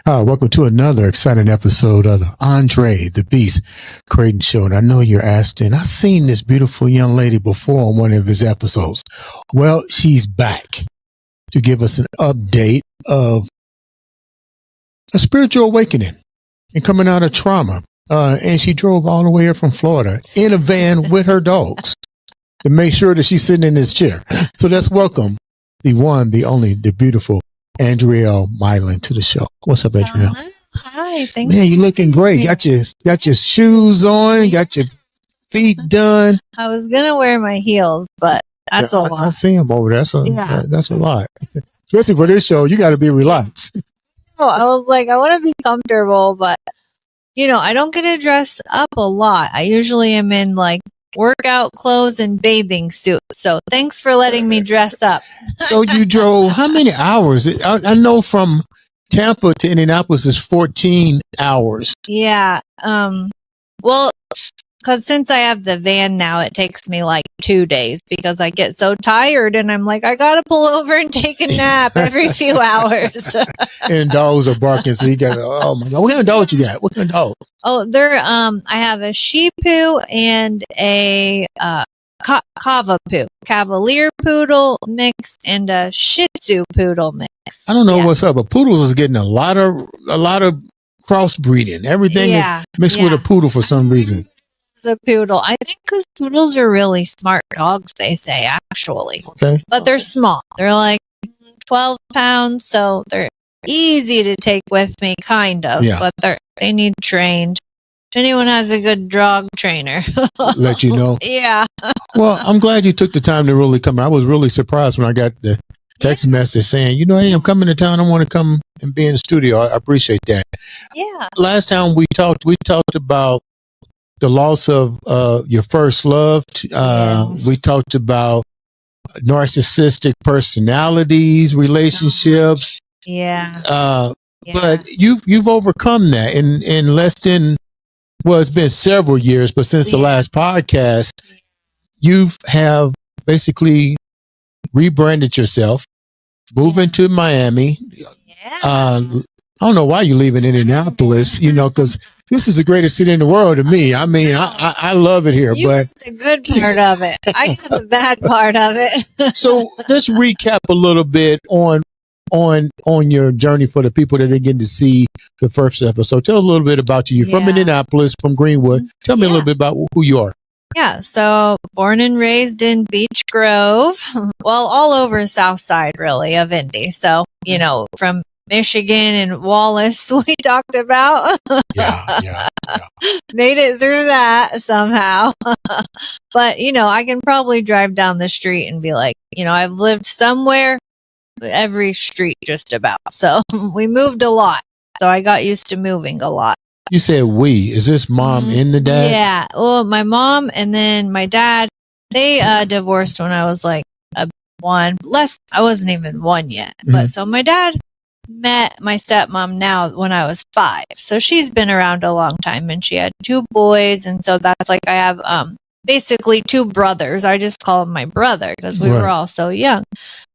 Welcome to another exciting episode of the Andre the Beast Creighton Show. And I know you're asking, I've seen this beautiful young lady before on one of his episodes. Well, she's back to give us an update of a spiritual awakening and coming out of trauma. And she drove all the way here from Florida in a van with her dogs to make sure that she's sitting in this chair. So let's welcome the one, the only, the beautiful Andrielle Mylin to the show. What's up, Andrielle? Hi, thanks. Man, you looking great. Got your shoes on, got your feet done. I was gonna wear my heels, but that's a lot. I see them over there. That's a lot. Especially for this show, you got to be relaxed. Oh, I was like, I want to be comfortable, but I don't get to dress up a lot. I usually am in like workout clothes and bathing suit. So thanks for letting me dress up. So you drove how many hours? I know from Tampa to Indianapolis is 14 hours. Yeah. Well, because since I have the van now, it takes me like 2 days because I get so tired and I'm like, I got to pull over and take a nap every few hours. And dogs are barking. So you got to, oh my God, what kind of dogs you got? What kind of dogs? Oh, I have a Shih Tzu and a, Cavalier Poodle mix and a Shih Tzu Poodle mix. I don't know what's up, but poodles is getting a lot of crossbreeding. Everything is mixed with a poodle for some reason. It's a poodle. I think because poodles are really smart dogs, they say, actually. Okay. But they're small. They're like 12 pounds, so they're easy to take with me, kind of. Yeah. But they need trained. If anyone has a good dog trainer, let you know. Yeah. Well, I'm glad you took the time to really come. I was really surprised when I got the text message saying, hey, I'm coming to town. I want to come and be in the studio. I appreciate that. Yeah. Last time we talked about the loss of your first love. Yes. We talked about narcissistic personalities, relationships. Yeah. But you've overcome that in less than, well, it's been several years, but since the last podcast, you have basically rebranded yourself, moving to Miami. Yeah. I don't know why you leave in Indianapolis, because this is the greatest city in the world to me. I mean, I love it here, but the good part of it. I get the bad part of it. So let's recap a little bit on your journey for the people that didn't get to see the first episode. Tell us a little bit about you. You're from Indianapolis, from Greenwood. Tell me a little bit about who you are. Yeah, so born and raised in Beach Grove. Well, all over the south side, really, of Indy. So, from Michigan and Wallace, we talked about. Yeah. Made it through that somehow. But, I can probably drive down the street and be like, I've lived somewhere, every street just about. So we moved a lot. So I got used to moving a lot. You said we. Is this mom and the dad? Yeah. Well, my mom and then my dad, they divorced when I was like I wasn't even one yet. But so my dad met my stepmom now when I was 5. So she's been around a long time and she had 2 boys. And so that's like I have basically 2 brothers. I just call them my brother because we were all so young.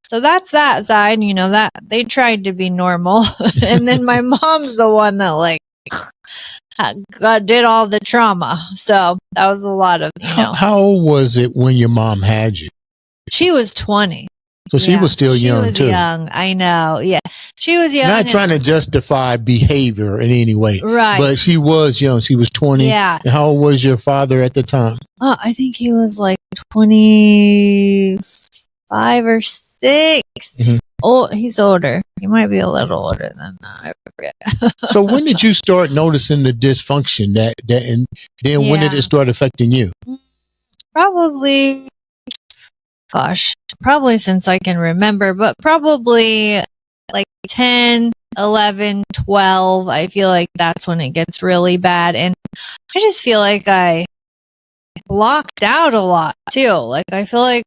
So that's that side, that they tried to be normal. And then my mom's the one that like did all the trauma. So that was a lot of, How old was it when your mom had you? She was 20. So she was still young too. She was young. I know. Yeah. She was young. Not trying to justify behavior in any way. Right. But she was young. She was 20. Yeah. And how old was your father at the time? Oh, I think he was like 25 or 6. Mm-hmm. Oh, he's older. He might be a little older than that. I forget. So when did you start noticing the dysfunction and then when did it start affecting you? Probably since I can remember, but probably like 10, 11, 12. I feel like that's when it gets really bad. And I just feel like I blocked out a lot too. Like I feel like,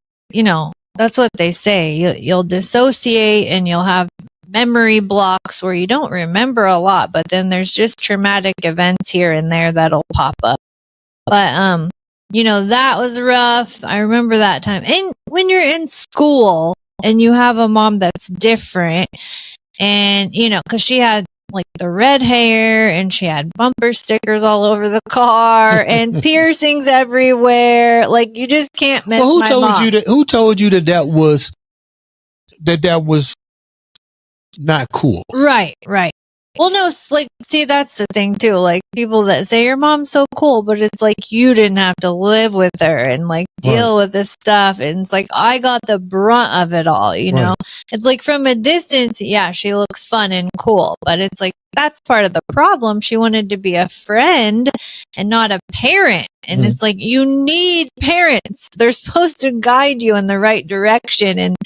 that's what they say. You'll dissociate and you'll have memory blocks where you don't remember a lot, but then there's just traumatic events here and there that'll pop up. But, that was rough. I remember that time. And when you're in school and you have a mom that's different and, cause she had like the red hair, and she had bumper stickers all over the car and piercings everywhere. Like, you just can't miss Well, my mom. who told you that was not cool? Right. Well, no, like, see, that's the thing too. Like, people that say your mom's so cool, but it's like you didn't have to live with her and like deal with this stuff. And it's like, I got the brunt of it all, you know? It's like from a distance, yeah, she looks fun and cool, but it's like, that's part of the problem. She wanted to be a friend and not a parent. And it's like, you need parents. They're supposed to guide you in the right direction and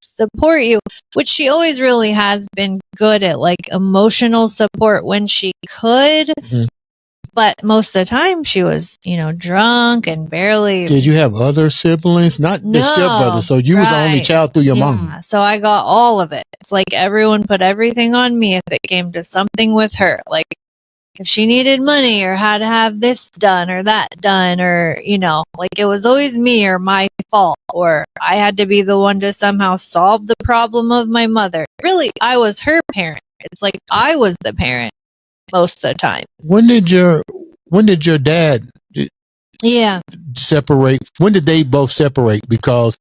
support you, which she always really has been good at, like emotional support when she could. But most of the time she was, you know, drunk and barely. Did you have other siblings? Not the stepbrother. So you was the only child through your mom. So I got all of it. It's like everyone put everything on me if it came to something with her. Like, if she needed money or had to have this done or that done, or, you know, like it was always me or my fault, or I had to be the one to somehow solve the problem of my mother. Really, I was her parent. It's like I was the parent most of the time. When did your dad separate? When did they both separate? Because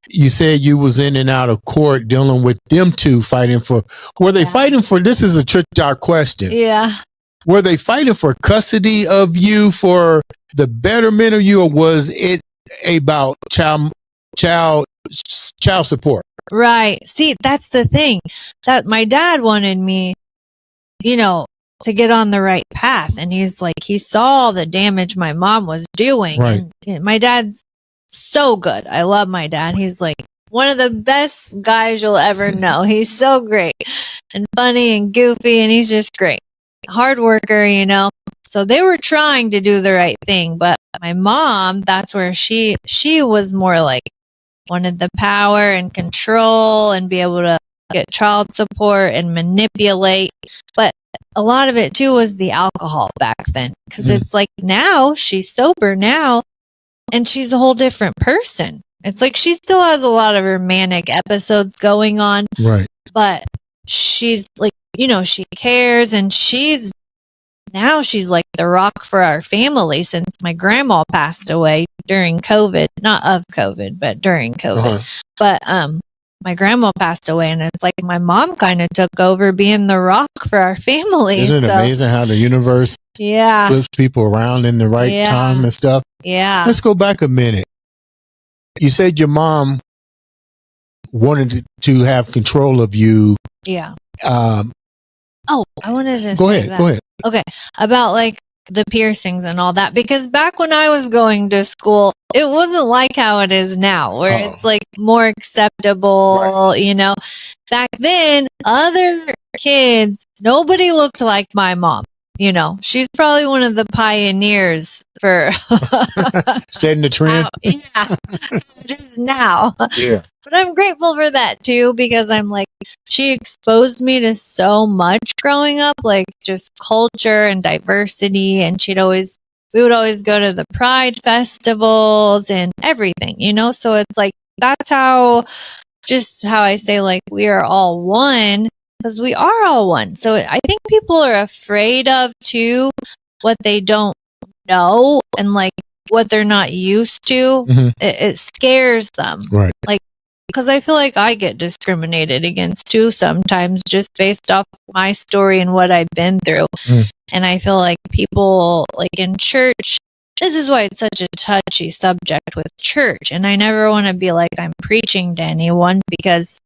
you said you was in and out of court dealing with them two fighting for, were they fighting for, this is a trick out question. Yeah. Were they fighting for custody of you, for the betterment of you, or was it about child support? Right. See, that's the thing. That my dad wanted me, you know, to get on the right path. And he's like, he saw the damage my mom was doing. Right. And my dad's so good. I love my dad. He's like one of the best guys you'll ever know. He's so great and funny and goofy, and he's just great. Hard worker, you know. So they were trying to do the right thing, but my mom, that's where she was more like wanted the power and control and be able to get child support and manipulate. But a lot of it too was the alcohol back then, because it's like now she's sober now and she's a whole different person. It's like she still has a lot of her manic episodes going on, right? But she's like, you know, she cares, and she's like the rock for our family since my grandma passed away during COVID, not of COVID, but during COVID. But my grandma passed away, and it's like my mom kind of took over being the rock for our family. Isn't it amazing how the universe flips people around in the right time and stuff? Yeah. Let's go back a minute. You said your mom wanted to have control of you. Yeah. I wanted to go say ahead. that. Go ahead. Okay. About like the piercings and all that, because back when I was going to school, it wasn't like how it is now, where it's like more acceptable, you know. Back then, other kids, nobody looked like my mom. You know, she's probably one of the pioneers for setting the trend. Just now. Yeah. But I'm grateful for that too, because I'm like, she exposed me to so much growing up, like just culture and diversity. And we would always go to the Pride festivals and everything, you know? So it's like, that's how I say, like, we are all one, because we are all one. So I think people are afraid of too what they don't know and like what they're not used to. It scares them. Right. Like, because I feel like I get discriminated against too sometimes, just based off my story and what I've been through. And I feel like people, like in church, this is why it's such a touchy subject with church. And I never want to be like I'm preaching to anyone, because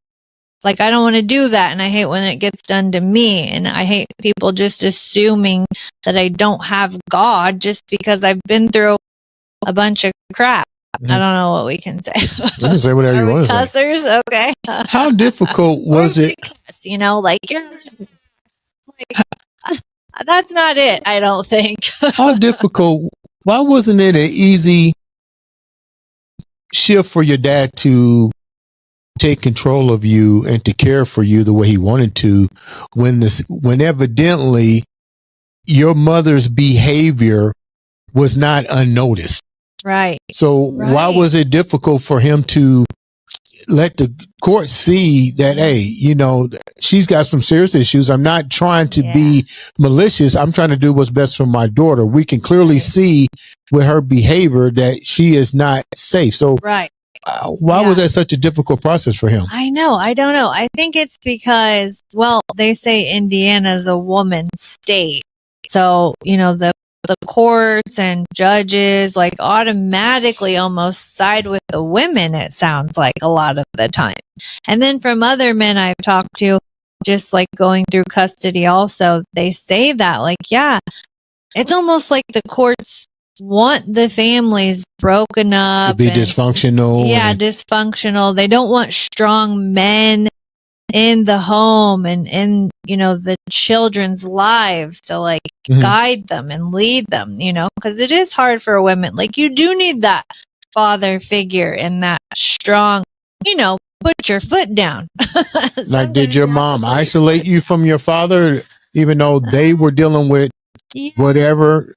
it's like I don't want to do that. And I hate when it gets done to me. And I hate people just assuming that I don't have God just because I've been through a bunch of crap. I don't know what we can say. You can say whatever you want to say. Cussers? Okay. How difficult was it? You know, like, that's not it, I don't think. How difficult? Why wasn't it an easy shift for your dad to take control of you and to care for you the way he wanted to, when evidently your mother's behavior was not unnoticed? Right. So why was it difficult for him to let the court see that, hey, she's got some serious issues. I'm not trying to be malicious. I'm trying to do what's best for my daughter. We can clearly see with her behavior that she is not safe. So why was that such a difficult process for him? I know. I don't know. I think it's because, well, they say Indiana's a woman's state. So, the courts and judges like automatically almost side with the women, it sounds like a lot of the time. And then from other men I've talked to, just like going through custody also, they say that like, it's almost like the courts want the families broken up. To be dysfunctional. Yeah, dysfunctional. They don't want strong men in the home and in, the children's lives to like guide them and lead them, because it is hard for women. Like you do need that father figure and that strong, put your foot down. Like, did your mom isolate you from your father, even though they were dealing with whatever?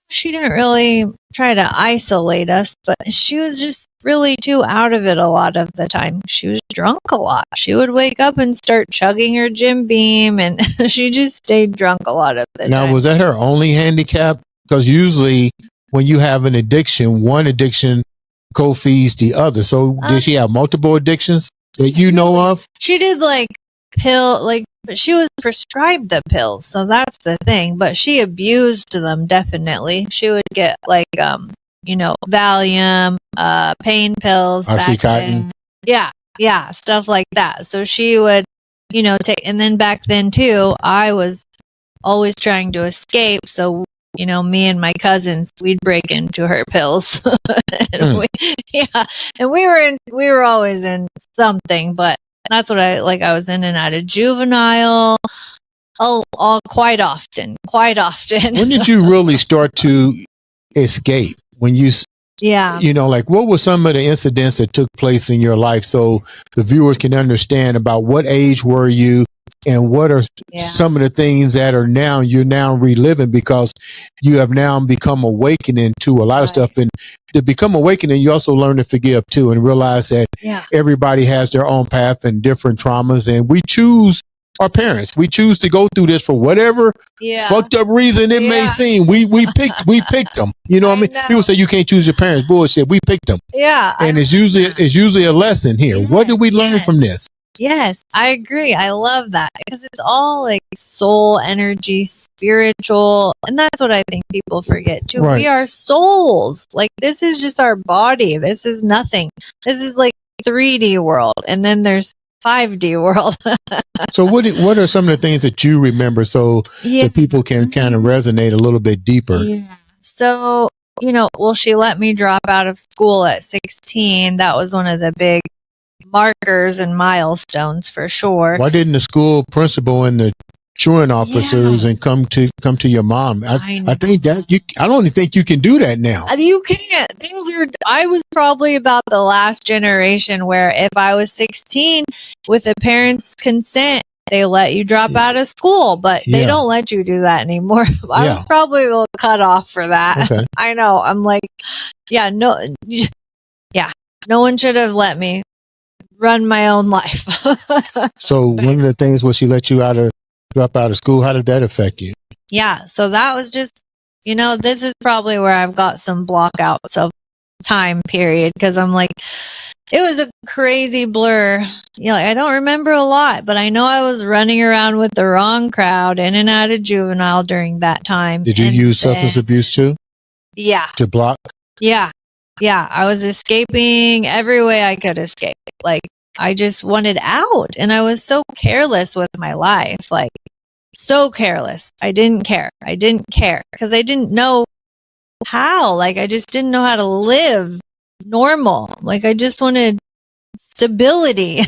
She didn't really try to isolate us, but she was just really too out of it a lot of the time. She was drunk a lot. She would wake up and start chugging her Jim Beam, and she just stayed drunk a lot of the time. Now, was that her only handicap? Because usually when you have an addiction, one addiction co-feeds the other. So did she have multiple addictions that you know of? She did but she was prescribed the pills, so that's the thing. But she abused them, definitely. She would get Valium, pain pills. Oxycontin. Yeah, stuff like that. So she would, take, and then back then too, I was always trying to escape. So, me and my cousins, we'd break into her pills. And we were always in something, but that's what I was in and out of juvenile all quite often. When did you really start to escape? When you what were some of the incidents that took place in your life so the viewers can understand about what age were you and what are some of the things that you're now reliving, because you have now become awakening to a lot of stuff. And to become awakening, you also learn to forgive too, and realize that everybody has their own path and different traumas, and we choose our parents. We choose to go through this for whatever fucked up reason it may seem. We picked them. You know what I mean? People say you can't choose your parents. Bullshit. We picked them. Yeah. And it's usually a lesson here. Yes, what did we learn from this? Yes, I agree. I love that because it's all like soul energy, spiritual. And that's what I think people forget too. Right. We are souls. Like this is just our body. This is nothing. This is like 3D world. And then there's 5D world. So what are some of the things that you remember so that people can kind of resonate a little bit deeper? Yeah. So, she let me drop out of school at 16. That was one of the big markers and milestones for sure. Why didn't the school principal and the truant officers and come to your mom? I think that I don't even think you can do that now. You can't. I was probably about the last generation where if I was 16 with a parent's consent, they let you drop out of school, but they don't let you do that anymore. I was probably a little cut off for that. Okay. I know. I'm like, no one should have let me run my own life. So one of the things was she let you drop out of school. How did that affect you? Yeah. So that was just, this is probably where I've got some blockouts of time period. Cause I'm like, it was a crazy blur. I don't remember a lot, but I know I was running around with the wrong crowd in and out of juvenile during that time. Did you use substance abuse too? Yeah. To block? Yeah. Yeah. I was escaping every way I could escape. Like I just wanted out and I was so careless with my life. Like so careless. I didn't care because I didn't know how. Like I just didn't know how to live normal. Like I just wanted stability.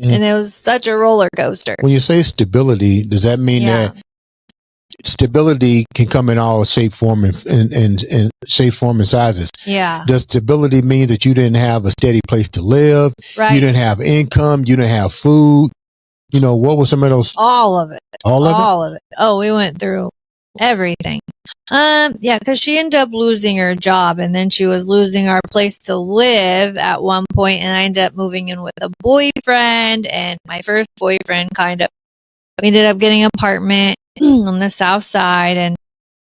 And it was such a roller coaster. When you say stability, does that mean that stability can come in all shape, form, and shape, form, and sizes? Yeah. Does stability mean that you didn't have a steady place to live? Right. You didn't have income. You didn't have food. What were some of those? All of it. All of it. Oh, we went through everything. Yeah, because she ended up losing her job, and then she was losing our place to live at one point, and I ended up moving in with a boyfriend, and my first boyfriend we ended up getting an apartment on the south side, and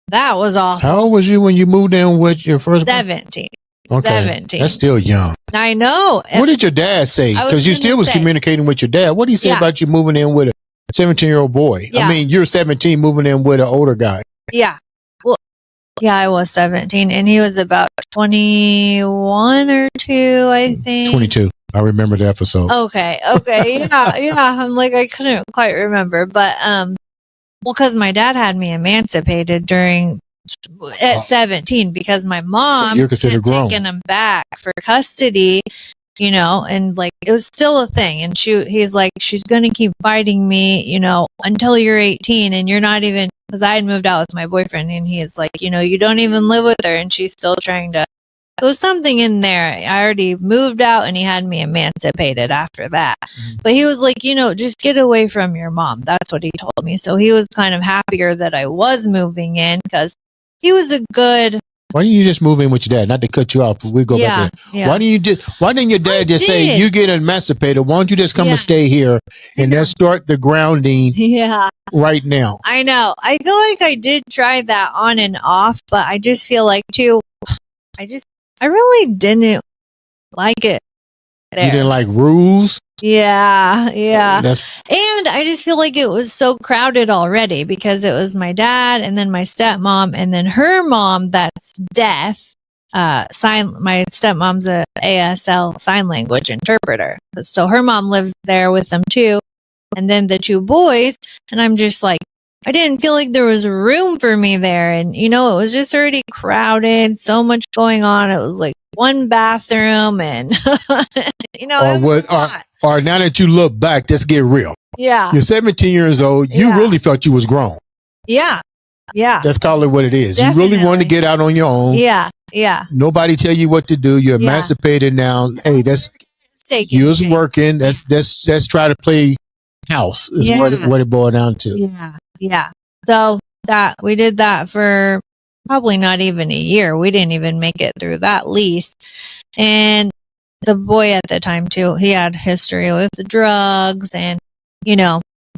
that was awful. How old was you when you moved in with your first 17. Okay. 17. That's still young. I know. What did your dad say? Because you still was communicating with your dad. What did he say about you moving in with a 17-year-old boy? Yeah. I mean, you're 17 moving in with an older guy. Yeah. Well, yeah, I was 17, and he was about 21 or 2, I think. 22. I remember the episode. Okay. Yeah. I'm like, I couldn't quite remember, but well, because my dad had me emancipated at 17, because my mom you're considered grown. taking him back for custody, and like it was still a thing. And he's like, she's gonna keep fighting me, until you're 18, and you're not even, because I had moved out with my boyfriend, and he is like, you don't even live with her, and she's still trying to. There was something in there. I already moved out, and he had me emancipated after that. But he was like, just get away from your mom. That's what he told me. So he was kind of happier that I was moving in, because he was a good. Why didn't you just move in with your dad? Not to cut you off, but we go back to yeah. Why didn't your dad just say, you get emancipated? Why don't you just come and stay here and let's start the grounding right now? I know. I feel like I did try that on and off, but I just feel like too, I really didn't like it there. You didn't like rules? Yeah. And I just feel like it was so crowded already, because it was my dad and then my stepmom and then her mom that's deaf. My stepmom's a ASL sign language interpreter. So her mom lives there with them too. And then the 2 boys. And I'm just like, I didn't feel like there was room for me there. And, it was just already crowded, so much going on. It was like one bathroom and, or now that you look back, let's get real. Yeah. You're 17 years old. You really felt you was grown. Yeah. Let's call it what it is. Definitely. You really wanted to get out on your own. Yeah. Nobody tell you what to do. You're emancipated now. Hey, you was working. Let's try to play house is what it boiled down to. Yeah. So we did that for probably not even a year. We didn't even make it through that lease. And the boy at the time too, he had history with drugs and,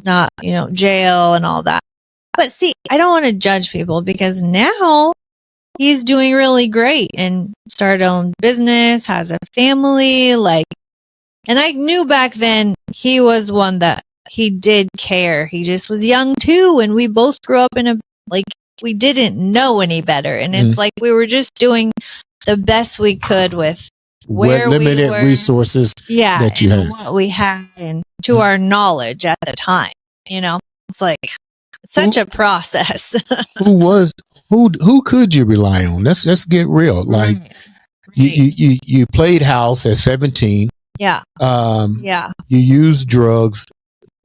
not, jail and all that. But see, I don't want to judge people, because now he's doing really great and started own business, has a family, and I knew back then he was one that he did care. He just was young too. And we both grew up in we didn't know any better. And it's like, we were just doing the best we could with where limited we were, resources that you had. What we had, and to our knowledge at the time, it's like such a process. who could you rely on? Let's get real. Like you played house at 17. Yeah. You used drugs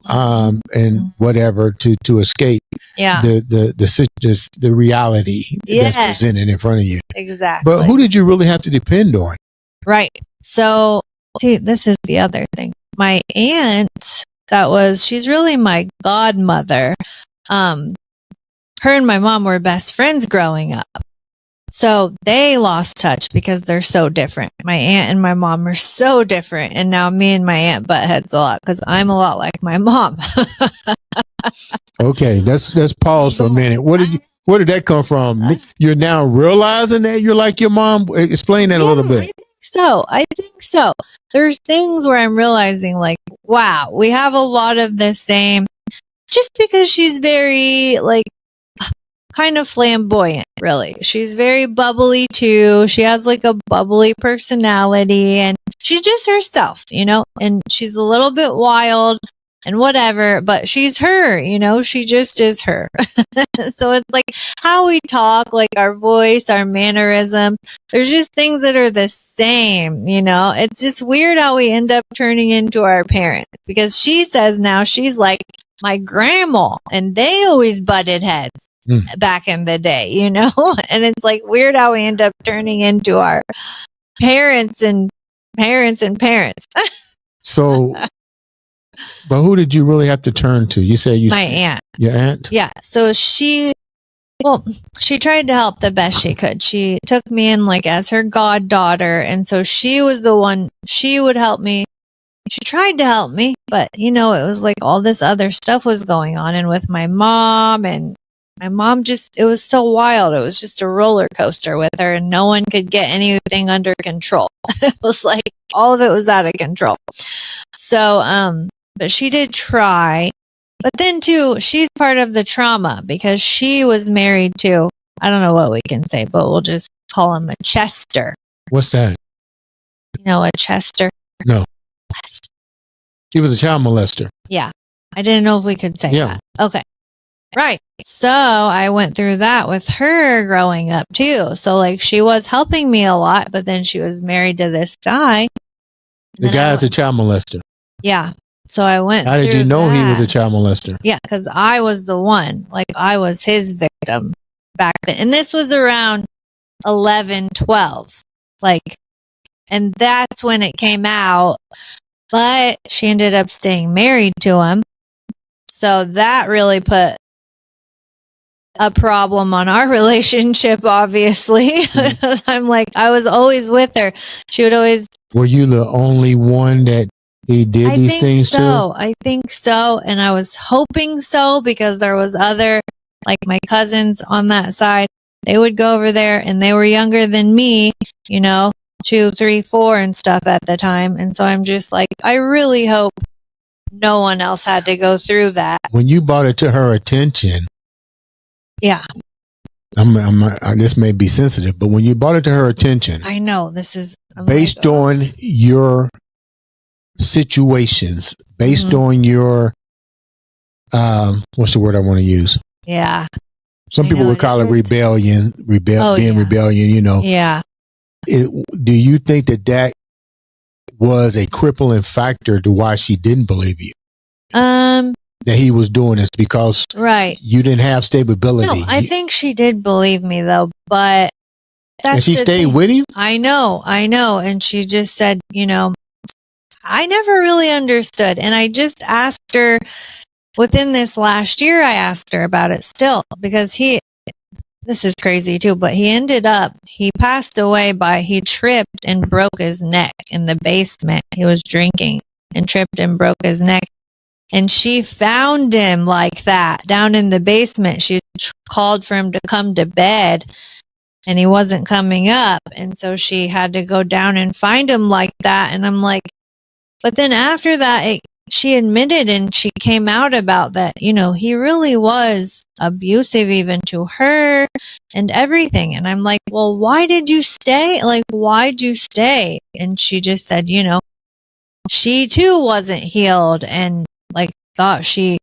and whatever to escape the reality that's presented in front of you. Exactly. But who did you really have to depend on? Right. So see, this is the other thing. My aunt, she's really my godmother. Her and my mom were best friends growing up. So they lost touch because they're so different. My aunt and my mom are so different. And now me and my aunt butt heads a lot, because I'm a lot like my mom. Okay, let's pause for a minute. Where did that come from? You're now realizing that you're like your mom? Explain that a little bit. I think so. There's things where I'm realizing, wow, we have a lot of the same, just because she's very kind of flamboyant, really. She's very bubbly too. She has a bubbly personality, and she's just herself, and she's a little bit wild and whatever, but she's her, she just is her. So it's how we talk, our voice, our mannerism. There's just things that are the same, It's just weird how we end up turning into our parents, because she says now she's like my grandma, and they always butted heads back in the day, and it's weird how we end up turning into our parents and parents and parents. So, but who did you really have to turn to? You said my aunt. Your aunt? Yeah. So Well, she tried to help the best she could. She took me in like as her goddaughter. And so she was the one, she would help me. She tried to help me, but it was like all this other stuff was going on. And with my mom, and my mom it was so wild. It was just a roller coaster with her, and no one could get anything under control. It was like all of it was out of control. So, but she did try. But then too, she's part of the trauma because she was married to, I don't know what we can say, but we'll just call him a Chester. What's that? You know, a Chester? No. He was a child molester. Yeah. I didn't know if we could say that. Okay. Right. So I went through that with her growing up too. So like she was helping me a lot, but then she was married to this guy. The guy's a child molester. Yeah. So I went. How did you know he was a child molester? Yeah, because I was the one. Like I was his victim back then. And this was around 11, 12. Like, and that's when it came out. But she ended up staying married to him. So that really put a problem on our relationship, obviously. Mm-hmm. I'm like, I was always with her. She would always. Were you the only one that he did these things to? I think so. And I was hoping so because there was other, like my cousins on that side. They would go over there and they were younger than me, 2, 3, 4 and stuff at the time. And so I'm just like, I really hope no one else had to go through that. When you brought it to her attention. Yeah. This may be sensitive, but when you brought it to her attention. I know this is. Based on your situations, based on your, what's the word I want to use? Yeah. Some people would call it rebellion, rebellion, Yeah. Do you think that was a crippling factor to why she didn't believe you? That he was doing this because you didn't have stability. No, I think she did believe me though, but and she stayed with him? I know. And she just said, I never really understood. And I just asked her within this last year, I asked her about it still because this is crazy too, but he passed away he tripped and broke his neck in the basement. He was drinking and tripped and broke his neck. And she found him like that down in the basement. She called for him to come to bed and he wasn't coming up. And so she had to go down and find him like that. And I'm like, but then after that, she admitted and she came out about that, he really was abusive even to her and everything. And I'm like, well, why did you stay? Like, why'd you stay? And she just said, she too wasn't healed and like thought she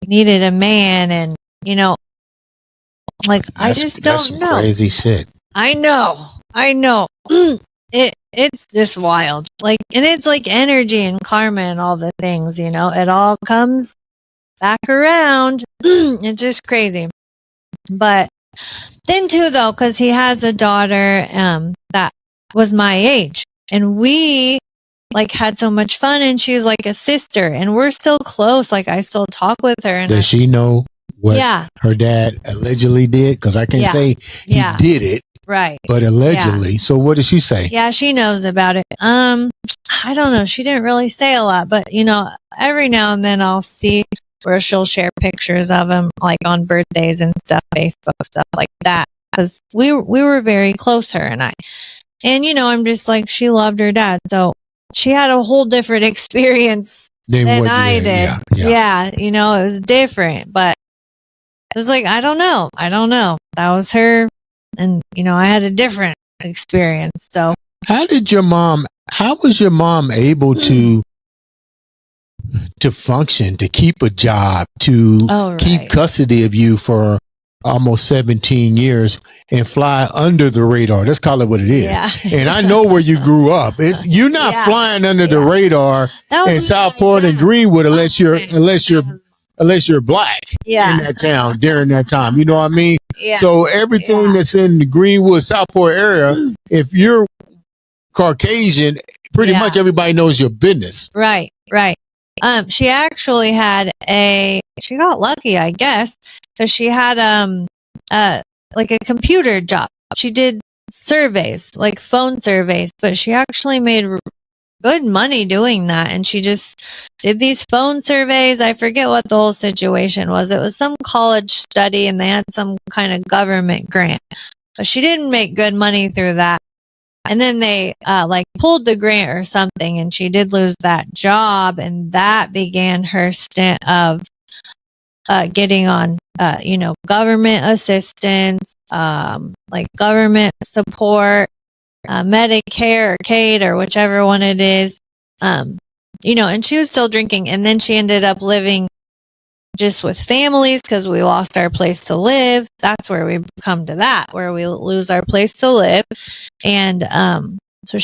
needed a man. And, like, I just don't know. Crazy shit. I know. It's just wild. Like, and it's like energy and karma and all the things, it all comes back around. It's just crazy. But then too, though, because he has a daughter that was my age, and we like had so much fun, and she's like a sister, and we're still close. Like, I still talk with her. And does she know what her dad allegedly did? Because I can't say he did it. Right. But allegedly. Yeah. So what did she say? Yeah, she knows about it. I don't know. She didn't really say a lot, but every now and then I'll see where she'll share pictures of him, like on birthdays and stuff, Facebook stuff like that. Because we were very close, her and I. And I'm just like, she loved her dad, so she had a whole different experience than I did. Yeah, it was different, but it was like, I don't know. That was her. And, I had a different experience. So how was your mom able to function, to keep a job, to keep custody of you for almost 17 years and fly under the radar? Let's call it what it is. Yeah. And I know where you grew up. You're not flying under the radar in Southport and Greenwood unless you're black in that town during that time. You know what I mean? Yeah. So everything that's in the Greenwood, Southport area, if you're Caucasian, pretty much everybody knows your business. Right. She actually had she got lucky, I guess, because she had like a computer job. She did surveys, like phone surveys, but she actually made good money doing that. And she just did these phone surveys. I forget what the whole situation was. It was some college study and they had some kind of government grant, but she didn't make good money through that. And then they like pulled the grant or something and she did lose that job. And that began her stint of getting on, government assistance, like government support, Medicare or Kate or whichever one it is, and she was still drinking. And then she ended up living just with families because we lost our place to live. That's where we come to that, where we lose our place to live. And so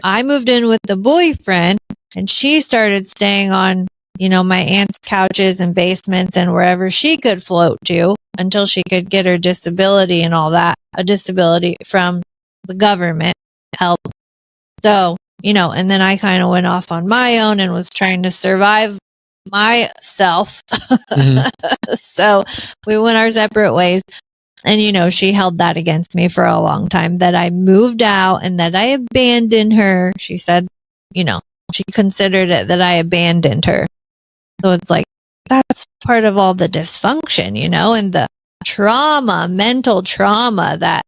I moved in with the boyfriend and she started staying on, my aunt's couches and basements and wherever she could float to until she could get her disability and all that, a disability from the government help. So, and then I kind of went off on my own and was trying to survive myself. Mm-hmm. So we went our separate ways. And, she held that against me for a long time, that I moved out and that I abandoned her. She said, she considered it that I abandoned her. So it's like, that's part of all the dysfunction, and the trauma, mental trauma that,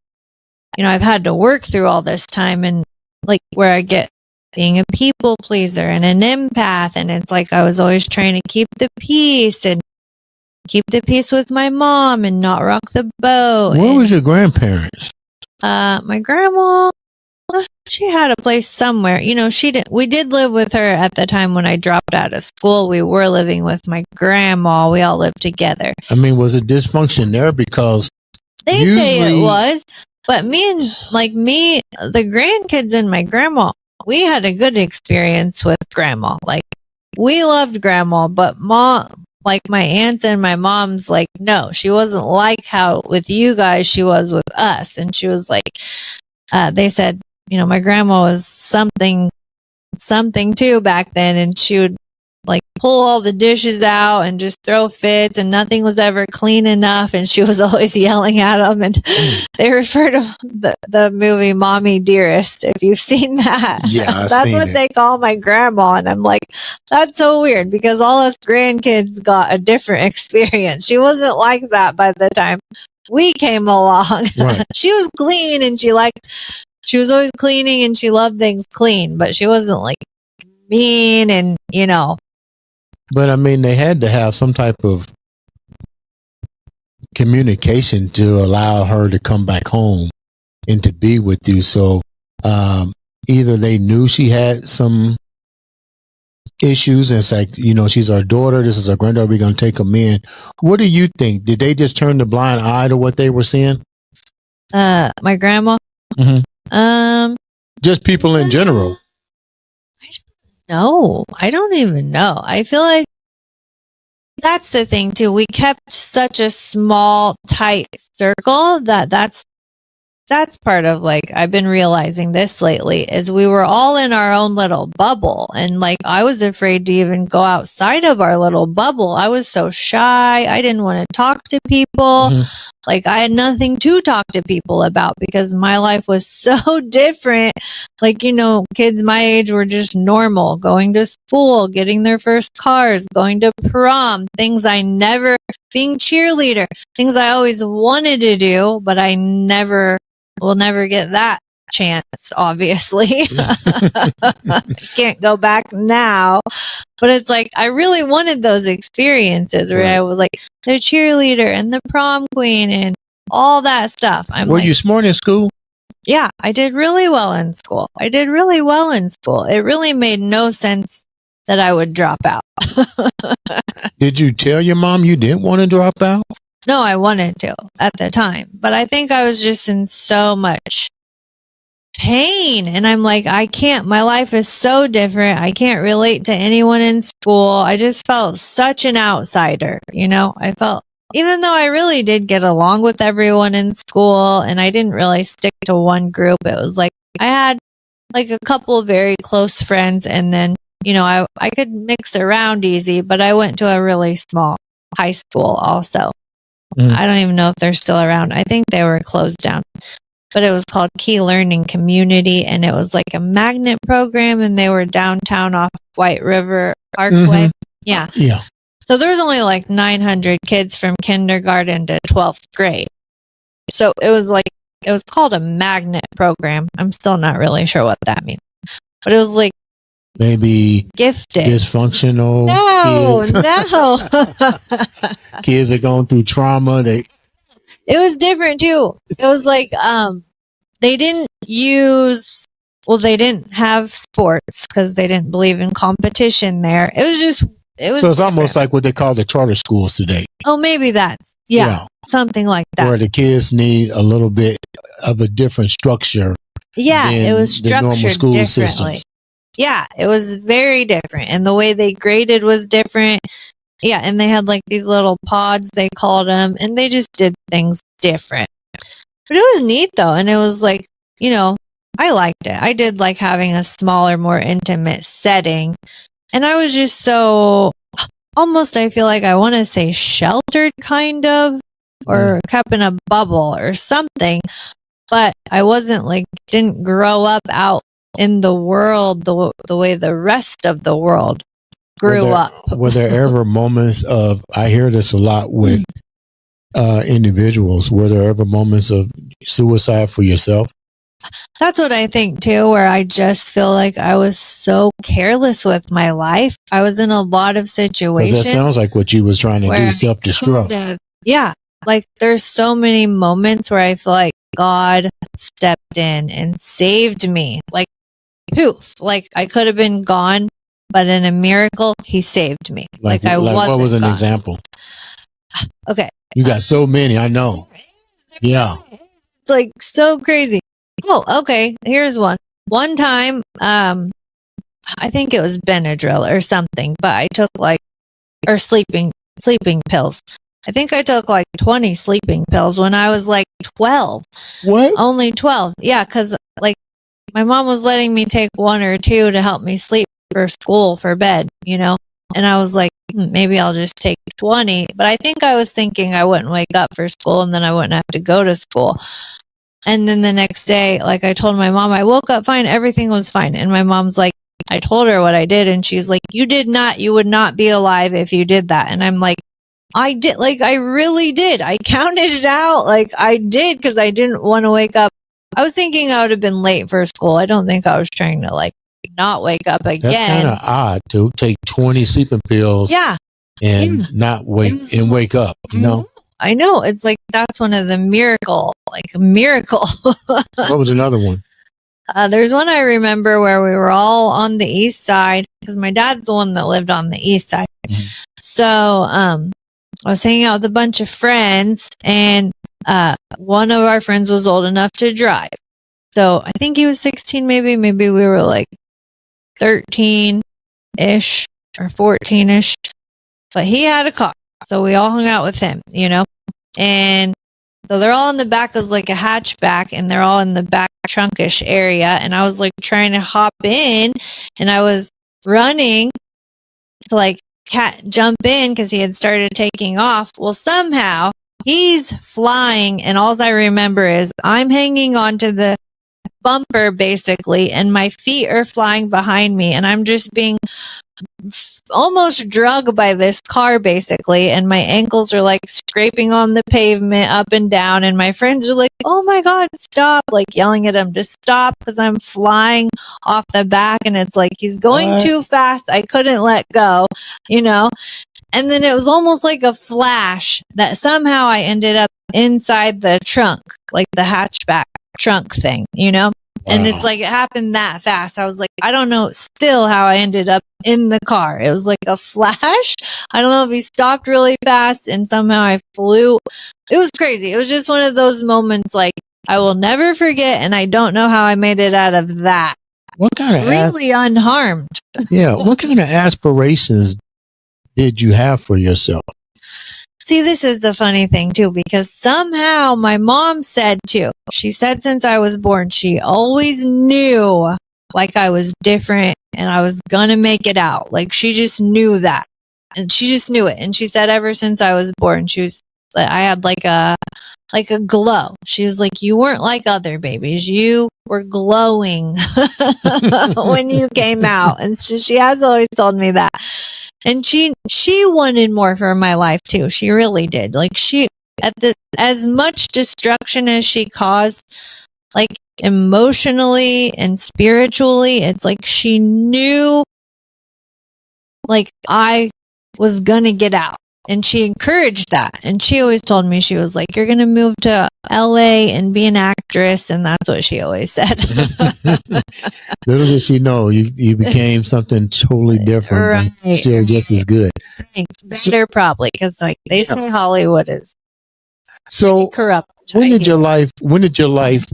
I've had to work through all this time, and like where I get being a people pleaser and an empath. And it's like, I was always trying to keep the peace with my mom and not rock the boat. Where was your grandparents? My grandma, she had a place somewhere. We did live with her at the time when I dropped out of school. We were living with my grandma. We all lived together. I mean, was it dysfunction there? Because they say it was, but the grandkids and my grandma, we had a good experience with grandma. Like, we loved grandma, but mom, like my aunts and my mom's, like, no, she wasn't like how with you guys she was with us. And she was like, they said, my grandma was something too back then. And she would like pull all the dishes out and just throw fits, and nothing was ever clean enough. And she was always yelling at them. And they refer to the movie Mommy Dearest, if you've seen that. Yeah, that's what they call my grandma. And I'm like, that's so weird because all us grandkids got a different experience. She wasn't like that by the time we came along. Right. She was clean and she was always cleaning and she loved things clean, but she wasn't like mean and, But I mean, they had to have some type of communication to allow her to come back home and to be with you. So either they knew she had some issues and it's like, she's our daughter, this is our granddaughter, we're going to take them in. What do you think? Did they just turn the blind eye to what they were seeing? My grandma? Mm-hmm. Just people in general. No, I don't even know. I feel like that's the thing too. We kept such a small, tight circle that's part of, like, I've been realizing this lately, is we were all in our own little bubble. And like, I was afraid to even go outside of our little bubble. I was so shy. I didn't want to talk to people. Mm-hmm. Like, I had nothing to talk to people about because my life was so different. Like, kids my age were just normal, going to school, getting their first cars, going to prom, being cheerleader, things I always wanted to do, but I will never get that chance, obviously. I can't go back now. But it's like, I really wanted those experiences where I was like the cheerleader and the prom queen and all that stuff. Were you smart in school? Yeah, I did really well in school. It really made no sense that I would drop out. Did you tell your mom you didn't want to drop out? No, I wanted to at the time, but I think I was just in so much pain. And I'm like, I can't, my life is so different. I can't relate to anyone in school. I just felt such an outsider. I felt, even though I really did get along with everyone in school and I didn't really stick to one group, it was like, I had like a couple of very close friends. And then, I could mix around easy, but I went to a really small high school also. I don't even know if they're still around. I think they were closed down. But it was called Key Learning Community, and it was like a magnet program, and they were downtown off White River Parkway. Yeah. Yeah. So there was only like 900 kids from kindergarten to 12th grade. So it was called a magnet program. I'm still not really sure what that means. But it was like maybe gifted. Dysfunctional No. kids are going through trauma. It was different too. It was like they didn't have sports because they didn't believe in competition there. It was so it's different. almost like what they call the charter schools today. Oh, maybe that's something like that. Where the kids need a little bit of a different structure. Yeah, it was structured normal school differently. systems. Yeah, it was very different. And the way they graded was different. Yeah, and they had like these little pods, they called them, and they just did things different. But it was neat though. And it was like, I liked it. I did like having a smaller, more intimate setting. And I was just so almost, I feel like I want to say sheltered kind of, or kept in a bubble or something. But I wasn't like, didn't grow up out in the world the way the rest of the world grew up. Were there ever moments of, I hear this a lot with individuals, were there ever moments of suicide for yourself? That's what I think too, where I just feel like I was so careless with my life. I was in a lot of situations. That sounds like what you was trying to do, self-destruct. Yeah. Like there's so many moments where I feel like God stepped in and saved me. Like poof, like I could have been gone, but in a miracle, he saved me. Like I wasn't what was an gone. example? Okay. You got so many, I know. Yeah. It's like so crazy. Oh, okay. Here's one. One time, I think it was Benadryl or something, but I took sleeping pills. I think I took like 20 sleeping pills when I was like 12. What? Only 12. Yeah, because like my mom was letting me take 1 or 2 to help me sleep for school, for bed, And I was like, maybe I'll just take 20. But I think I was thinking I wouldn't wake up for school and then I wouldn't have to go to school. And then the next day, like I told my mom, I woke up fine. Everything was fine. And my mom's like, I told her what I did. And she's like, you would not be alive if you did that. And I'm like, I did. Like, I really did. I counted it out. Like I did because I didn't want to wake up. I was thinking I would have been late for school. I don't think I was trying to like not wake up again. That's kind of odd to take 20 sleeping pills. Yeah. And not wake up, I know. It's like, that's one of the miracle. What was another one? There's one I remember where we were all on the east side because my dad's the one that lived on the east side. Mm-hmm. So, I was hanging out with a bunch of friends and, one of our friends was old enough to drive. So I think he was 16, maybe we were like 13-ish or 14-ish, but he had a car. So we all hung out with him, and so they're all in the back. It was like a hatchback and they're all in the back trunkish area. And I was like trying to hop in and I was running to like jump in because he had started taking off. Well, somehow he's flying and all I remember is I'm hanging onto the bumper basically and my feet are flying behind me and I'm just being almost drugged by this car basically, and my ankles are like scraping on the pavement up and down, and my friends are like, oh my god, stop, like yelling at him to stop because I'm flying off the back and it's like he's going too fast. I couldn't let go, and then it was almost like a flash that somehow I ended up inside the trunk, like the hatchback trunk thing, And it's like, it happened that fast. I was like, I don't know still how I ended up in the car. It was like a flash. I don't know if he stopped really fast and somehow I flew. It was crazy. It was just one of those moments like I will never forget. And I don't know how I made it out of that. What kind of really unharmed? Yeah. What kind of aspirations did you have for yourself? See, this is the funny thing too, because somehow my mom said too, she said since I was born, she always knew like I was different and I was gonna make it out. Like she just knew that and she just knew it. And she said ever since I was born, she was I had like a glow. She was like, you weren't like other babies. You were glowing when you came out. And she has always told me that. And she wanted more for my life too. She really did. Like as much destruction as she caused, like emotionally and spiritually, it's like she knew like I was gonna get out. And she encouraged that. And she always told me, she was like, you're going to move to LA and be an actress. And that's what she always said. Little did she know you became something totally different, but still just as good. Thanks. Better probably, because like they say Hollywood is so corrupt. When did your life,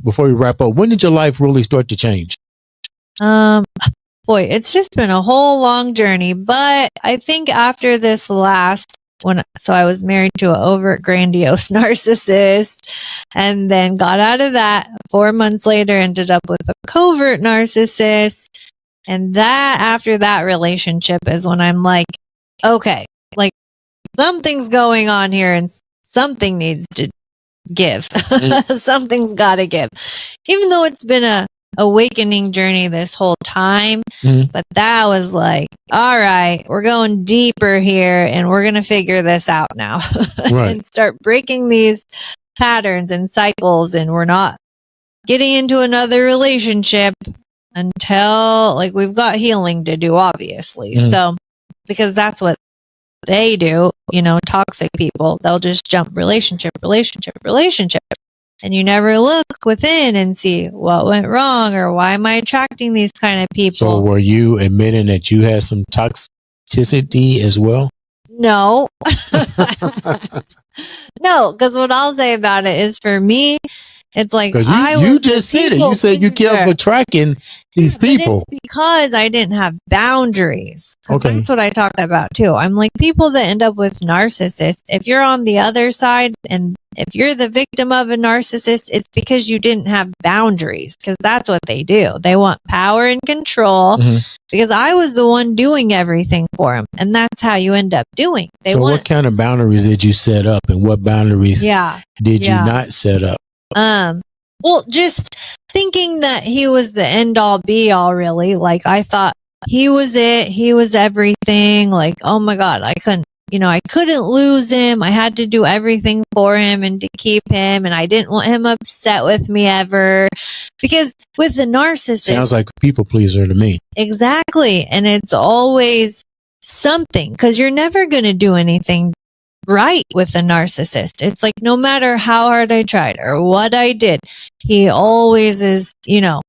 before we wrap up, when did your life really start to change? Boy, it's just been a whole long journey. But I think after this last, so I was married to an overt grandiose narcissist, and then got out of that. 4 months later, ended up with a covert narcissist. And that after that relationship is when I'm like, okay, like something's going on here and something needs to give. Something's got to give. Even though it's been a awakening journey this whole time, but that was like, all right, we're going deeper here and we're going to figure this out now. And start breaking these patterns and cycles, and we're not getting into another relationship until like we've got healing to do, obviously. So because that's what they do, toxic people, they'll just jump relationship, and you never look within and see what went wrong or why am I attracting these kind of people. So were you admitting that you had some toxicity as well? No. No, because what I'll say about it is, for me, it's like you just said it. You said you kept attracting these people. It's because I didn't have boundaries. Okay. That's what I talk about too. I'm like, people that end up with narcissists, if you're on the other side and if you're the victim of a narcissist, it's because you didn't have boundaries, because that's what they do. They want power and control, because I was the one doing everything for them. And that's how you end up doing. What kind of boundaries did you set up, and what boundaries did you not set up? Well, just thinking that he was the end all be all, really. Like, I thought he was it. He was everything. Like, oh my God, I couldn't lose him. I had to do everything for him and to keep him. And I didn't want him upset with me ever, because with the narcissist, sounds like a people pleaser to me. Exactly. And it's always something, because you're never going to do anything right with a narcissist. It's like, no matter how hard I tried or what I did, he always is, the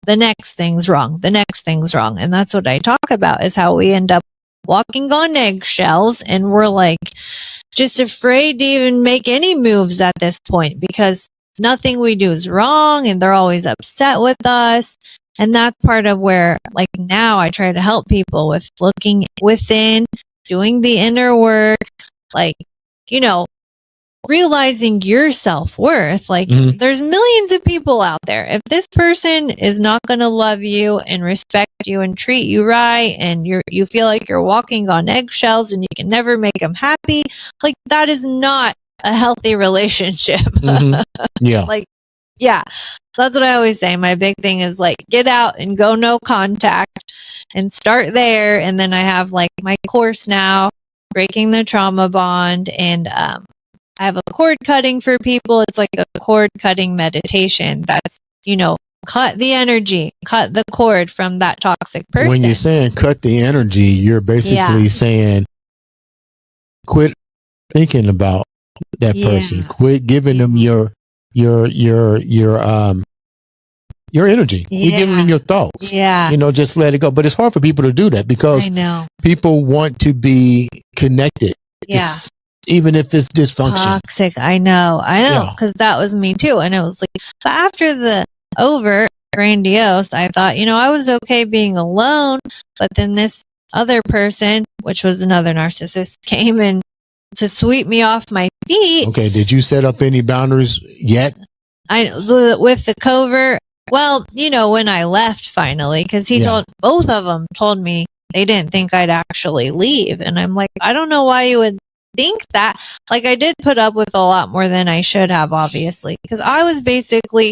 next thing's wrong. And that's what I talk about, is how we end up walking on eggshells, and we're like just afraid to even make any moves at this point, because nothing we do is wrong and they're always upset with us. And that's part of where, like, now I try to help people with looking within, doing the inner work, like, realizing your self-worth. Like, there's millions of people out there. If this person is not going to love you and respect you and treat you right, and you feel like you're walking on eggshells and you can never make them happy, like, that is not a healthy relationship. Yeah. That's what I always say. My big thing is, like, get out and go no contact and start there. And then I have like my course now, Breaking the Trauma Bond, and I have a cord cutting for people. It's like a cord cutting meditation. That's, cut the energy, cut the cord from that toxic person. When you're saying cut the energy, you're basically saying quit thinking about that person. Quit giving them your energy. You're giving them your thoughts. Just let it go. But it's hard for people to do that, because people want to be connected. Even if it's dysfunction. Toxic. I know. Because that was me too. And it was like, but after the overt grandiose, I thought, I was okay being alone. But then this other person, which was another narcissist, came in to sweep me off my feet. Okay. Did you set up any boundaries yet? With the covert. Well, when I left finally, because both of them told me they didn't think I'd actually leave. And I'm like, I don't know why you would think that, like, I did put up with a lot more than I should have, obviously, because I was basically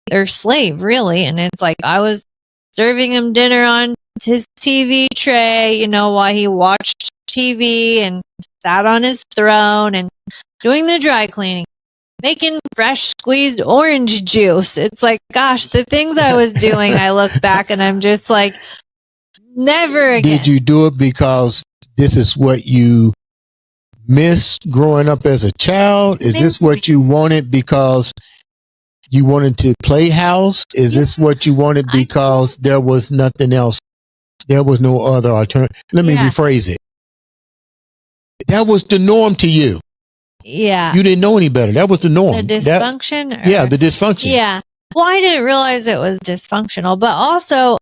their slave, really. And it's like I was serving him dinner on his TV tray, you know, while he watched TV and sat on his throne and doing the dry cleaning, making fresh squeezed orange juice. It's like, gosh, the things I was doing, I look back and I'm just like, never again. Did you do it because this is what you missed growing up as a child? Is this what you wanted because you wanted to play house? Is this what you wanted because there was nothing else? There was no other alternative. Let me rephrase it. That was the norm to you. Yeah. You didn't know any better. That was the norm. The dysfunction? The dysfunction. Yeah. Well, I didn't realize it was dysfunctional, but also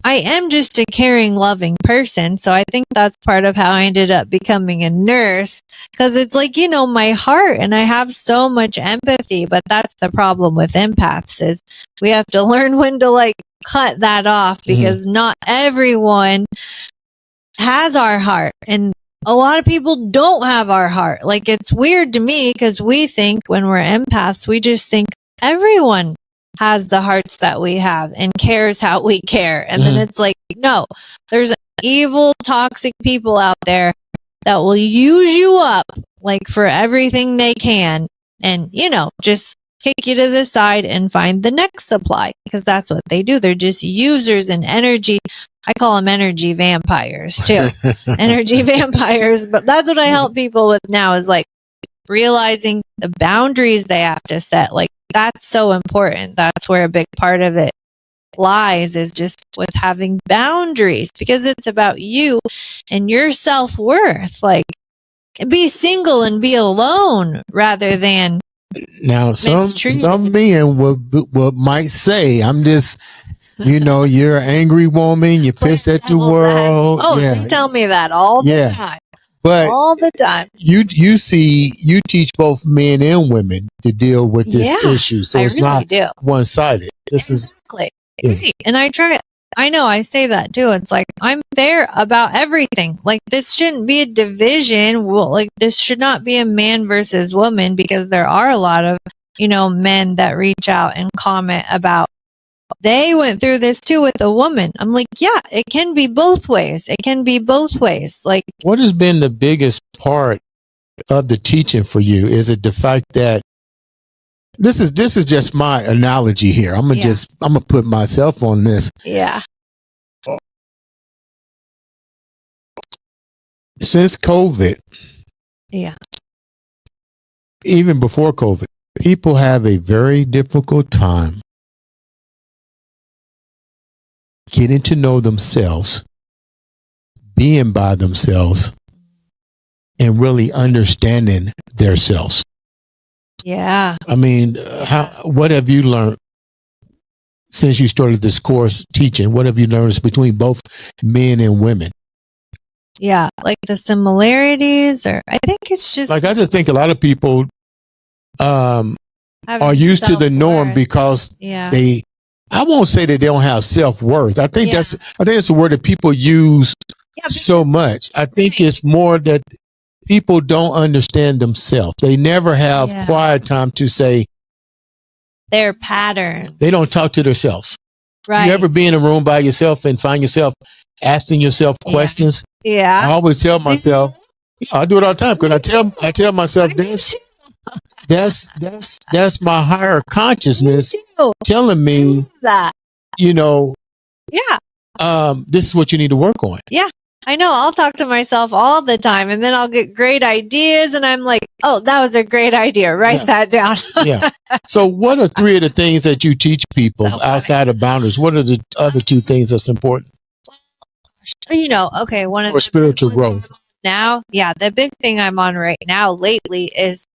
I am just a caring, loving person. So I think that's part of how I ended up becoming a nurse, because it's like, you know, my heart, and I have so much empathy, but that's the problem with empaths is we have to learn when to like cut that off, because not everyone has our heart, and a lot of people don't have our heart. Like, it's weird to me because we think when we're empaths, we just think everyone has the hearts that we have and cares how we care. And then it's like, no, there's evil, toxic people out there that will use you up like for everything they can. And, you know, just kick you to the side and find the next supply, because that's what they do. They're just users and energy. I call them energy vampires too. Energy vampires. But that's what I help people with now, is like realizing the boundaries they have to set. Like, that's so important. That's where a big part of it lies, is just with having boundaries, because it's about you and your self-worth. Like, be single and be alone rather than now some men might say, I'm just, you know, you're an angry woman, you're pissed at the world. Oh, you tell me that all the time. But all the time. You teach both men and women to deal with this issue. So it's really not one-sided. This is and I know I say that too. It's like, I'm fair about everything. Like, this shouldn't be a division. Well, like, this should not be a man versus woman, because there are a lot of, you know, men that reach out and comment about they went through this too with a woman. I'm like, yeah, it can be both ways. It can be both ways. Like, what has been the biggest part of the teaching for you? Is it the fact that this is just my analogy here. I'm gonna put myself on this. Yeah. Since COVID. Yeah. Even before COVID, people have a very difficult time getting to know themselves, being by themselves, and really understanding themselves. Yeah. I mean, what have you learned since you started this course teaching? What have you noticed between both men and women? Yeah, like the similarities, or I think it's just like, I just think a lot of people are used to the norm because I won't say that they don't have self-worth. I think that's a word that people use so much. I think it's more that people don't understand themselves. They never have quiet time to say their pattern. They don't talk to themselves. Right. You ever be in a room by yourself and find yourself asking yourself questions? Yeah. I always tell myself, I do it all the time, because I tell myself that's my higher consciousness telling me that, you know, this is what you need to work on. Yeah. I know. I'll talk to myself all the time, and then I'll get great ideas, and I'm like, oh, that was a great idea. Write that down. So what are 3 of the things that you teach people outside of boundaries? What are the other 2 things that's important? You know, okay, one of the spiritual growth. Now, the big thing I'm on right now lately is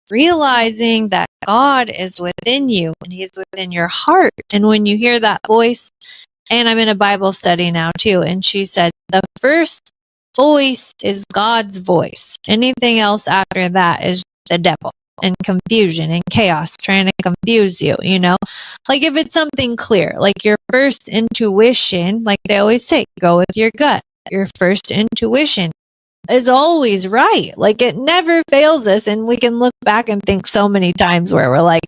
realizing that God is within you, and He's within your heart. And when you hear that voice, and I'm in a Bible study now too, and she said the first voice is God's voice. Anything else after that is the devil and confusion and chaos trying to confuse you, you know? Like, if it's something clear, like your first intuition, like they always say, go with your gut. Your first intuition is always right. Like it never fails us. And we can look back and think so many times where we're like,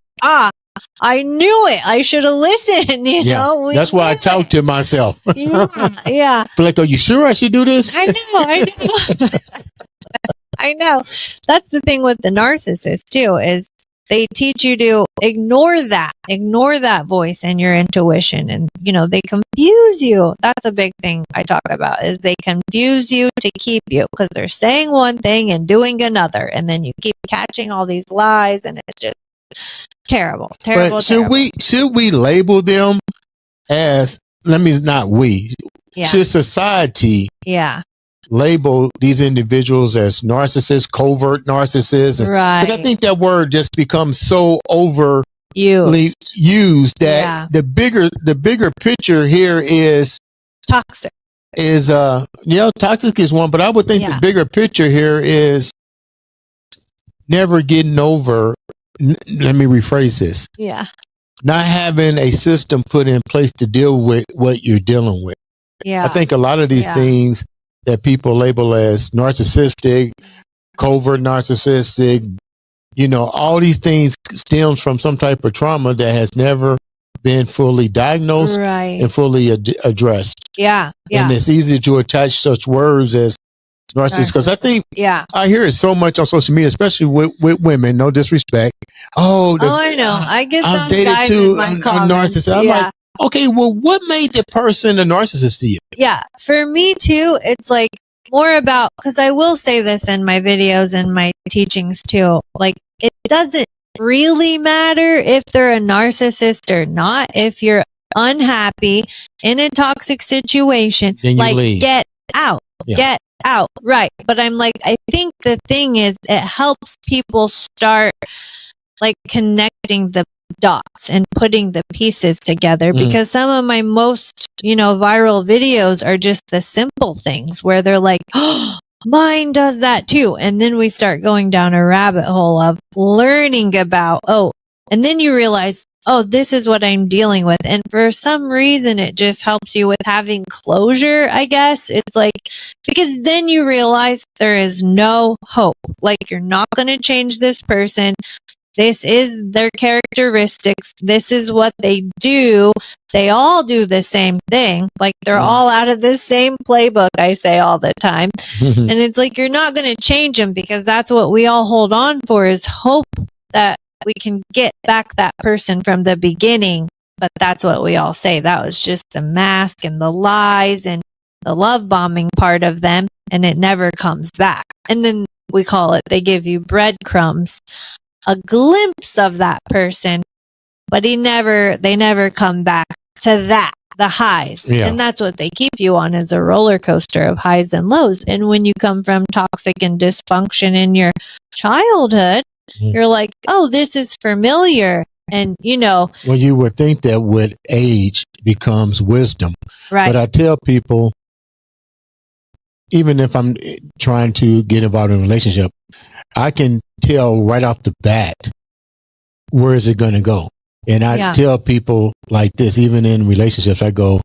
I knew it. I should have listened. You know, that's why I talk to myself. Yeah. But like, are you sure I should do this? I know. I know. That's the thing with the narcissist too, is they teach you to ignore that voice and your intuition. And, you know, they confuse you. That's a big thing I talk about, is they confuse you to keep you, because they're saying one thing and doing another. And then you keep catching all these lies, and it's just terrible. But should we label them as, should society label these individuals as narcissists, covert narcissists? Right. Because I think that word just becomes so overly used that the bigger picture here is toxic. Toxic is one, but I would think the bigger picture here is never getting over. Let me rephrase this. Yeah. Not having a system put in place to deal with what you're dealing with. Yeah. I think a lot of these things that people label as narcissistic, covert narcissistic, you know, all these things stems from some type of trauma that has never been fully diagnosed and fully addressed. Yeah. And it's easy to attach such words as narcissist, because I think I hear it so much on social media, especially with women. No disrespect. I know. I get I've those dated guys too in my a comments. narcissist. I'm like, okay, well, what made the person a narcissist to you? Yeah, for me too, it's like more about, because I will say this in my videos and my teachings too, like it doesn't really matter if they're a narcissist or not. If you're unhappy in a toxic situation, like leave. Get out. Get out. Right. But I'm like, I think the thing is, it helps people start like connecting the dots and putting the pieces together, because some of my most, viral videos are just the simple things where they're like, oh, mine does that too. And then we start going down a rabbit hole of learning about, and then you realize, this is what I'm dealing with. And for some reason, it just helps you with having closure, I guess. It's like, because then you realize there is no hope. Like, you're not going to change this person. This is their characteristics. This is what they do. They all do the same thing. Like, they're all out of this same playbook, I say all the time. And it's like, you're not going to change them, because that's what we all hold on for, is hope that we can get back that person from the beginning. But that's what we all say. That was just the mask and the lies and the love bombing part of them. And it never comes back. And then we call it, they give you breadcrumbs, a glimpse of that person, but they never come back to that, the highs. And that's what they keep you on, is a roller coaster of highs and lows. And when you come from toxic and dysfunction in your childhood, you're like, this is familiar. And, well, you would think that with age becomes wisdom. Right. But I tell people, even if I'm trying to get involved in a relationship, I can tell right off the bat, where is it going to go? And I tell people like this, even in relationships, I go,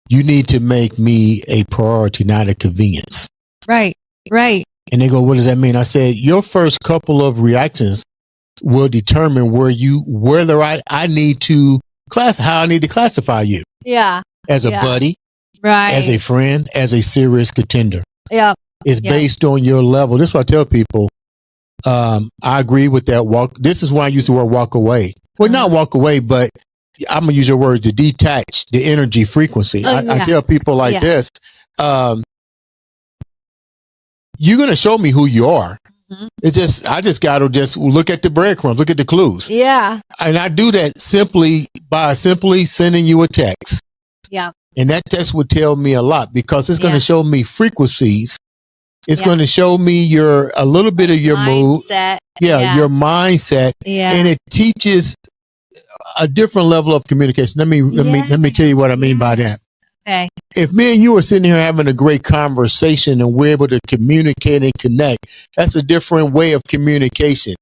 you need to make me a priority, not a convenience. Right. Right. And they go, what does that mean? I said, your first couple of reactions will determine whether I need to how I need to classify you. Yeah. As a buddy. Right. As a friend, as a serious contender. Yeah. It's based on your level. This is what I tell people. I agree with that This is why I use the word walk away. Well, not walk away, but I'm going to use your word to detach the energy frequency. I tell people like this. You're going to show me who you are. I just got to just look at the breadcrumbs, look at the clues. Yeah. And I do that by simply sending you a text. Yeah. And that text would tell me a lot, because it's going to show me frequencies. It's going to show me a little bit of your mood. Your mindset. Yeah. And it teaches a different level of communication. Let me tell you what I mean by that. Okay. If me and you are sitting here having a great conversation and we're able to communicate and connect, that's a different way of communication.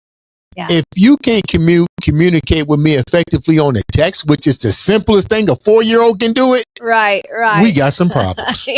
Yeah. If you can't communicate with me effectively on a text, which is the simplest thing, a 4-year-old can do it. Right. We got some problems.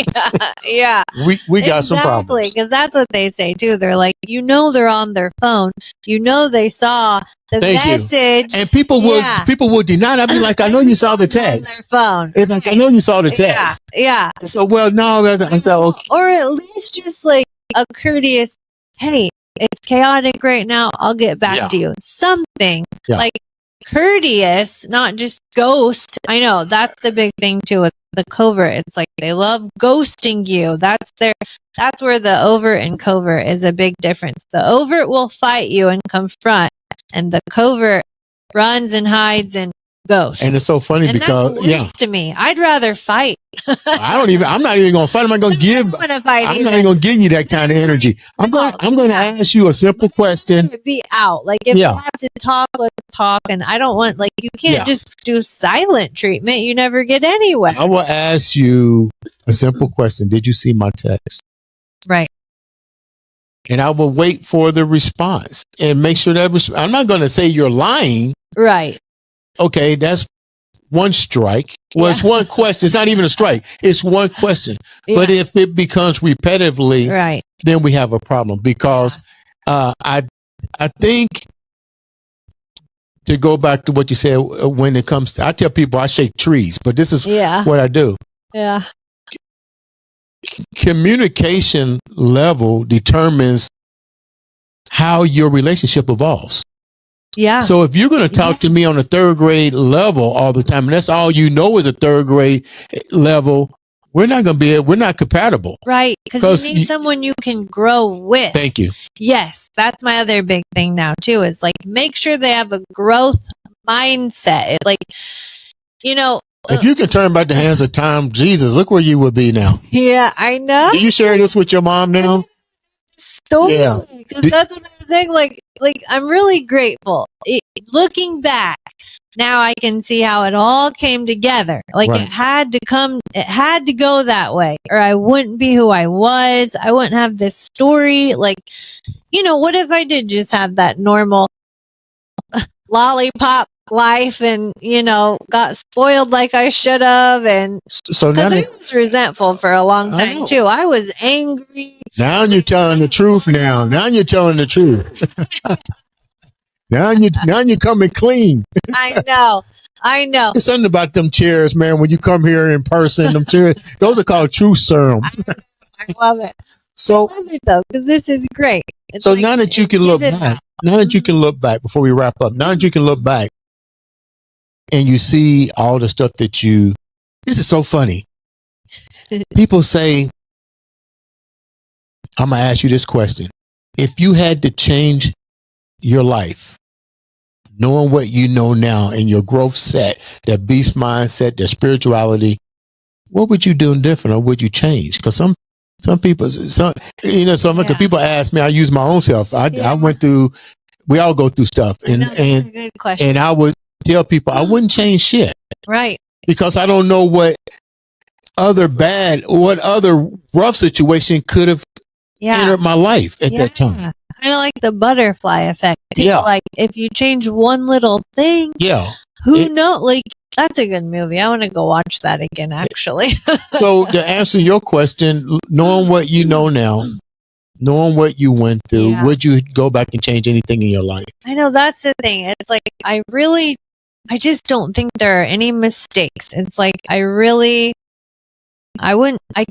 Yeah. We got some problems. Because that's what they say too. They're like, they're on their phone. They saw the message. And people will deny it. I'll be like, I know you saw the text. On their phone. It's like, I know you saw the text. Yeah. So, well, no. I said, okay. Or at least just like a courteous, hey, it's chaotic right now. I'll get back to you. Something like courteous, not just ghost. I know that's the big thing too with the covert. It's like they love ghosting you. That's where the overt and covert is a big difference. The overt will fight you and confront, and the covert runs and hides and ghosts. And it's so funny because that's worse to me. I'd rather fight. I'm not even gonna fight. I'm not gonna give. I'm not even gonna give you that kind of energy. I'm gonna ask you a simple question. Be out. Like if we have to talk, let's talk. And I don't want you can't just do silent treatment. You never get anywhere. I will ask you a simple question. Did you see my text? Right. And I will wait for the response and make sure that I'm not gonna say you're lying. Right. Okay, that's one strike. Well, it's one question. It's not even a strike. It's one question. But if it becomes repetitively, then we have a problem because I think to go back to what you said when it comes to, I tell people I shake trees, but this is what I do. Yeah. Communication level determines how your relationship evolves. Yeah. So if you're going to talk to me on a third grade level all the time, and that's all you know is a third grade level, we're not compatible. Right. Because you need someone you can grow with. Thank you. Yes. That's my other big thing now too, is like, make sure they have a growth mindset. If you can turn back the hands of time, Jesus, look where you would be now. Yeah, I know. Do you share this with your mom now? Because that's what I was saying. Like I'm really grateful. Looking back, now I can see how it all came together. Like it had to go that way, or I wouldn't be who I was. I wouldn't have this story. Like, what if I did just have that normal lollipop life and got spoiled like I should have, and so now I was resentful for a long time too. I was angry. Now you're telling the truth. Now you're telling the truth. now you're coming clean. I know. There's something about them chairs, man. When you come here in person, them chairs, those are called truth serum. I love it. So I love it though, because this is great. It's so now that you can look back, before we wrap up, now that you can look back and you see all the stuff this is so funny. People say, I'm going to ask you this question. If you had to change your life, knowing what you know now and your growth set, that beast mindset, that spirituality, what would you do different, or would you change? Because some people, people ask me, I use my own self. I went through, we all go through stuff. And good question. And I would tell people I wouldn't change shit. Right. Because I don't know what other rough situation could have entered my life at that time. Kind of like the butterfly effect. Yeah. Like if you change one little thing, who knows? Like that's a good movie. I want to go watch that again, actually. So to answer your question, knowing what you know now, knowing what you went through, would you go back and change anything in your life? I know that's the thing. It's like, I just don't think there are any mistakes. It's like, I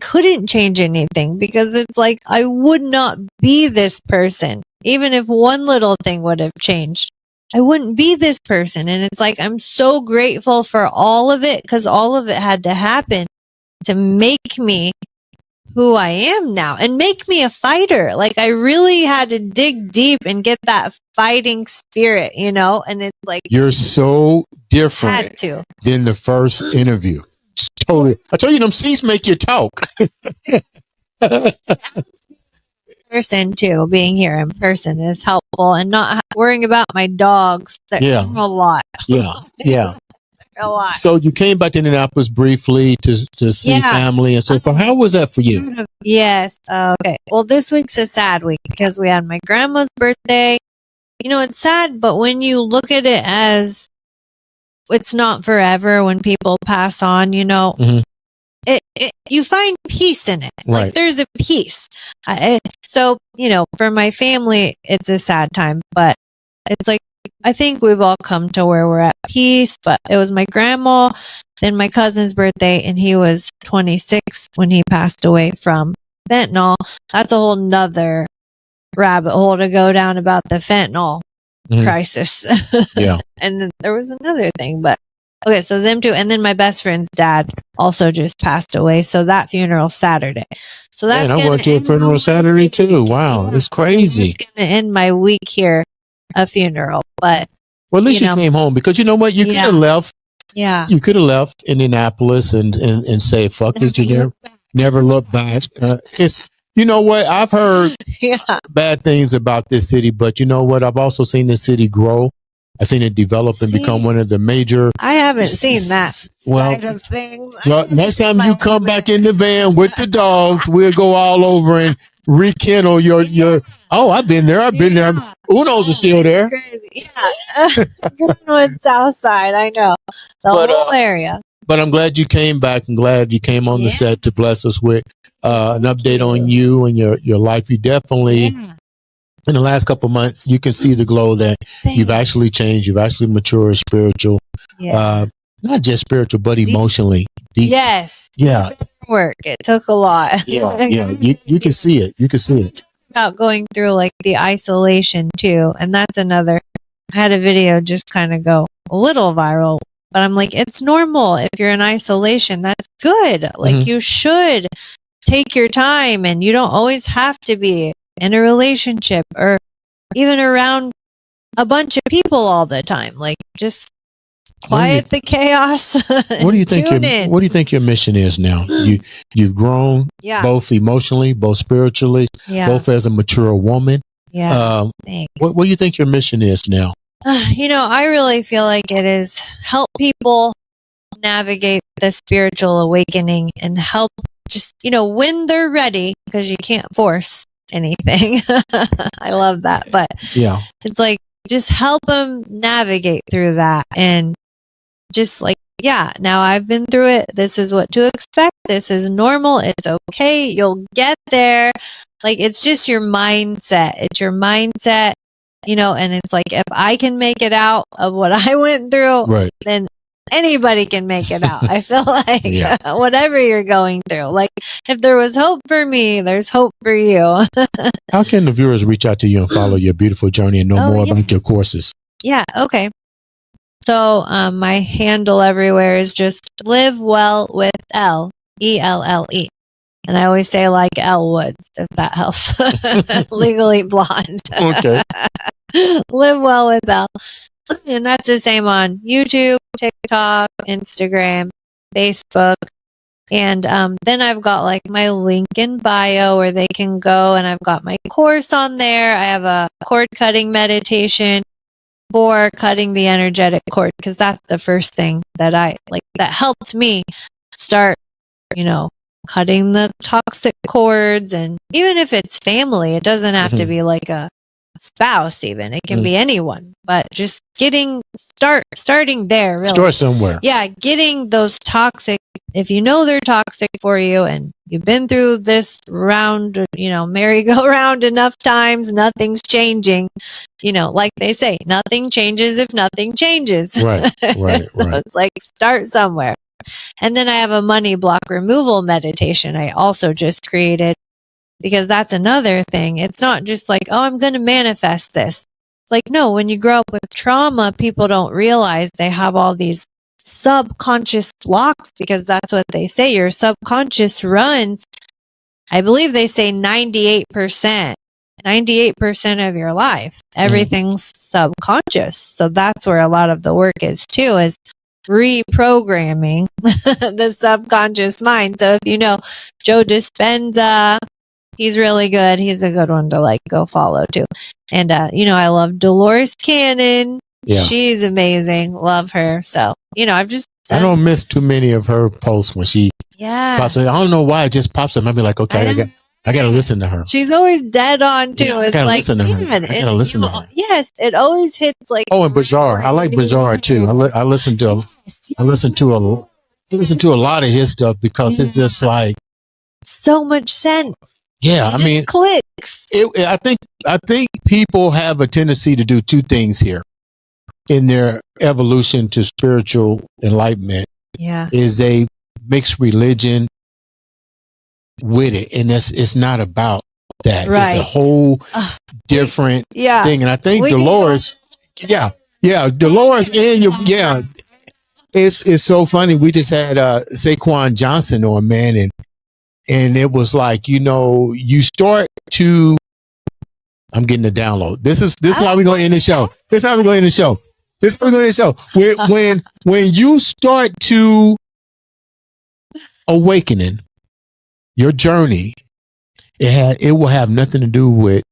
couldn't change anything, because it's like, I would not be this person. Even if one little thing would have changed, I wouldn't be this person. And it's like, I'm so grateful for all of it, because all of it had to happen to make me who I am now and make me a fighter. Like I really had to dig deep and get that fighting spirit, and it's like, you're so different than the first interview. Totally. I told you, them seats make you talk. Person too, being here in person is helpful, and not worrying about my dogs that come a lot. Yeah. A lot. So you came back to Indianapolis briefly to see family and so forth. How was that for you? Yes. Okay. Well, this week's a sad week because we had my grandma's birthday, it's sad, but when you look at it as it's not forever, when people pass on, Mhm. you find peace in it. Right. Like there's a peace. So, for my family, it's a sad time, but it's like, I think we've all come to where we're at peace, but it was my grandma, then my cousin's birthday, and he was 26 when he passed away from fentanyl. That's a whole nother rabbit hole to go down about the fentanyl crisis. Yeah. And then there was another thing, but okay, so them two, and then my best friend's dad also just passed away. So that funeral Saturday. So that's I'm going to a funeral Saturday too. Wow, it's crazy. It's going to end my week here, a funeral. But well, at least you came home, because you know what, you could have left. Yeah, you could have left Indianapolis and say fuck it. You never look back. It's what, I've heard bad things about this city, but you know what, I've also seen this city grow. I've seen it develop and become one of the major. I haven't seen that side of things. Well, next time you come back in the van with the dogs, we'll go all over and rekindle your. Oh, I've been there. Uno's is still there. Crazy. Yeah. Greenwood South Side. I know the whole area. But I'm glad you came back, and glad you came on the set to bless us with an update on you and your life. You definitely. In the last couple of months, you can see the glow that you've actually changed. You've actually matured, spiritual, not just spiritual, but emotionally. Deep. Yes. Yeah. Work. It took a lot. Yeah. You can see it. You can see it. About going through like the isolation too, and that's another. I had a video just kind of go a little viral, but I'm like, it's normal if you're in isolation. That's good. Like you should take your time, and you don't always have to be in a relationship or even around a bunch of people all the time. Like just quiet the chaos. What do you think your mission is now? You've grown both emotionally, both spiritually, both as a mature woman. Yeah. What do you think your mission is now? I really feel like it is help people navigate the spiritual awakening and help just, when they're ready, because you can't force anything. I love that. But it's like, just help them navigate through that. And just like, now I've been through it. This is what to expect. This is normal. It's okay. You'll get there. Like, it's just your mindset. It's your mindset, and it's like, if I can make it out of what I went through, then anybody can make it out. I feel like whatever you're going through, like if there was hope for me, there's hope for you. How can the viewers reach out to you and follow your beautiful journey and know more about your courses? Yeah. Okay. So, my handle everywhere is just Live Well with ELLE. And I always say like Elle Woods, if that helps. Legally Blonde. Okay. Live Well with Elle. And that's the same on YouTube, TikTok, Instagram, Facebook. And then I've got like my link in bio where they can go, and I've got my course on there. I have a cord cutting meditation for cutting the energetic cord, because that's the first thing that that helped me start, cutting the toxic cords. And even if it's family, it doesn't have to be like a spouse, even it can be anyone, but just starting there, really start somewhere. Getting those toxic, if they're toxic for you and you've been through this round, merry-go-round enough times, nothing's changing, like they say, nothing changes if nothing changes. Right. So it's like, start somewhere. And then I have a money block removal meditation I also just created, because that's another thing. It's not just like, oh, I'm going to manifest this. It's like, no, when you grow up with trauma, people don't realize they have all these subconscious blocks, because that's what they say. Your subconscious runs, I believe they say 98% of your life. Everything's subconscious. So that's where a lot of the work is too, is reprogramming the subconscious mind. So if Joe Dispenza, he's really good. He's a good one to go follow too. And, I love Dolores Cannon. Yeah. She's amazing. Love her. So, I don't miss too many of her posts when she pops up. I don't know why it just pops up. I'll be like, okay, I gotta listen to her. She's always dead on too. Yeah, I it's gotta like, listen to her. man, I gotta listen to her. Yes, it always hits like. Oh, and Bazaar. I like Bazaar too. I listen to I listen to a lot of his stuff because it's just like so much sense. Yeah, It I just mean, clicks. I think people have a tendency to do two things here in their evolution to spiritual enlightenment. Yeah. Is they mix religion with it, and it's not about that. Right. It's a whole different thing. And I think Dolores, Dolores and it's so funny. We just had Saquon Johnson on, man, and it was like, you start to. I'm getting the download. This is how we're gonna end the show. This is how we're gonna end the show. When you start to awakening your journey, it will have nothing to do with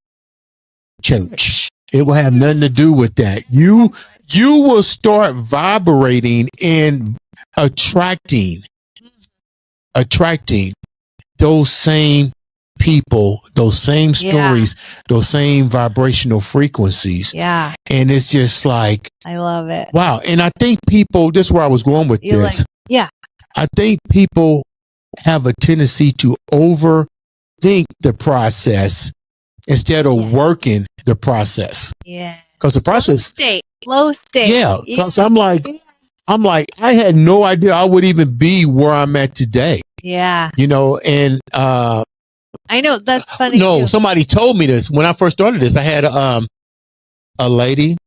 church. It will have nothing to do with that. You will start vibrating and attracting those same people, those same stories, those same vibrational frequencies. Yeah. And it's just like, I love it. Wow. And I think people, this is where I was going with this. I think people have a tendency to overthink the process instead of working the process. Yeah. Because the process. Low state. Yeah. Because I'm like, I had no idea I would even be where I'm at today. Yeah. And I know that's funny. No, too. Somebody told me this when I first started this. I had a lady.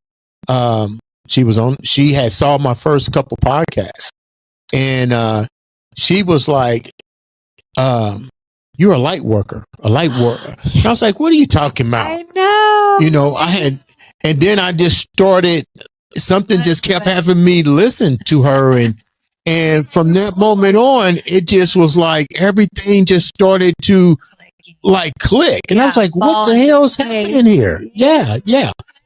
She had saw my first couple podcasts, and she was like, "You're a light worker, And I was like, "What are you talking about?" I know. I had, and then I just started. Something just kept having me listen to her, and from that moment on, it just was like everything just started to like click, and I was like, "What the hell's happening here?" Yeah.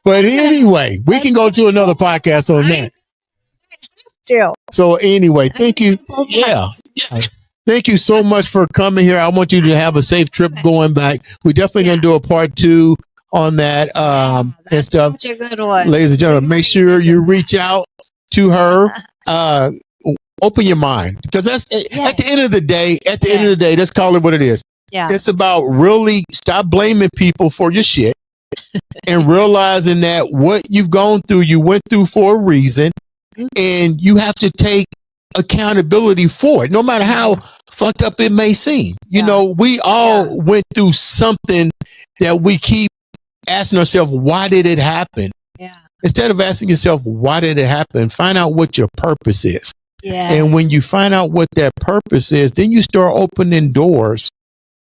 But anyway, we can go to another podcast on that. So anyway, thank you. Yeah. Thank you so much for coming here. I want you to have a safe trip going back. We're definitely going to do a part 2 on that and stuff. Such a good one. Ladies and gentlemen, make sure you reach out to her. Open your mind, because that's at the end of the day. At the end of the day, let's call it what it is. Yeah. It's about really stop blaming people for your shit and realizing that what you've gone through, you went through for a reason, and you have to take accountability for it, no matter how fucked up it may seem. We all went through something that we keep asking ourselves, why did it happen? Yeah. Instead of asking yourself, why did it happen? Find out what your purpose is. Yeah. And when you find out what that purpose is, then you start opening doors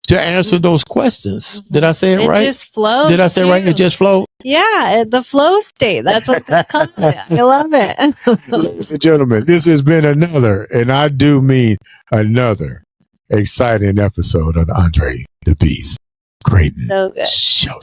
to answer those questions. Did I say it right? It just flows. Did I say it right? It just flowed? Yeah, the flow state. That's what they call it. I love it. Ladies and gentlemen, this has been another, and I do mean another, exciting episode of the Andre the Beast Creighton So good. Show.